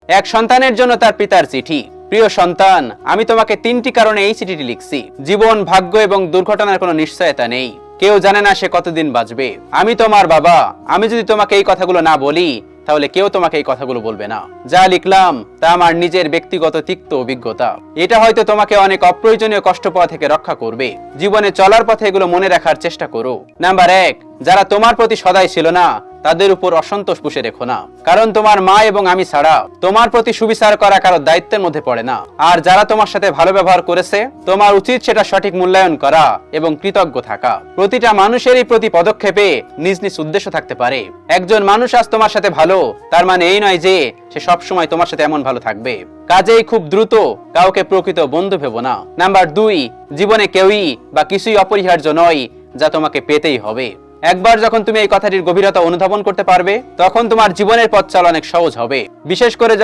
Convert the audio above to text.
এক সন্তানের জন্য তার পিতার চিঠি। প্রিয় সন্তান, আমি তোমাকে 3টি কারণে এই চিঠিটি লিখছি। জীবন, ভাগ্য এবং দুর্ঘটনার কোনো নিশ্চয়তা নেই। কেউ জানে না সে কতদিন বাঁচবে। আমি তোমার বাবা। আমি যদি তোমাকে এই কথাগুলো না বলি, তাহলে কেউ তোমাকে এই কথাগুলো বলবে না। যা লিখলাম তা আমার নিজের ব্যক্তিগত তিক্ত অভিজ্ঞতা। এটা হয়তো তোমাকে অনেক অপ্রয়োজনীয় কষ্ট পাওয়া থেকে রক্ষা করবে। জীবনে চলার পথে এগুলো মনে রাখার চেষ্টা করো। নাম্বার 1, যারা তোমার প্রতি সদয় ছিল না তাদের উপর অসন্তোষ পুষে রেখো না। কারণ তোমার মা এবং আমি ছাড়া তোমার প্রতি সুবিচার করা কারো দায়িত্বের মধ্যে পড়ে না। আর যারা তোমার সাথে ভালো ব্যবহার করেছে, তোমার উচিত সেটা সঠিক মূল্যায়ন করা এবং কৃতজ্ঞ থাকা। প্রতিটা মানুষেরই প্রতি পদক্ষেপে নিজ নিজ উদ্দেশ্য থাকতে পারে। একজন মানুষ আজ তোমার সাথে ভালো, তার মানে এই নয় যে সে সবসময় তোমার সাথে এমন ভালো থাকবে। কাজেই খুব দ্রুত কাউকে প্রকৃত বন্ধু ভেবো না। নাম্বার 2, জীবনে কেউই বা কিছুই অপরিহার্য নয় যা তোমাকে পেতেই হবে। একবার যখন তুমি এই কথাটির গভীরতা অনুধাবন করতে পারবে, তখন তোমার জীবনের পথ চলা অনেক সহজ হবে। বিশেষ করে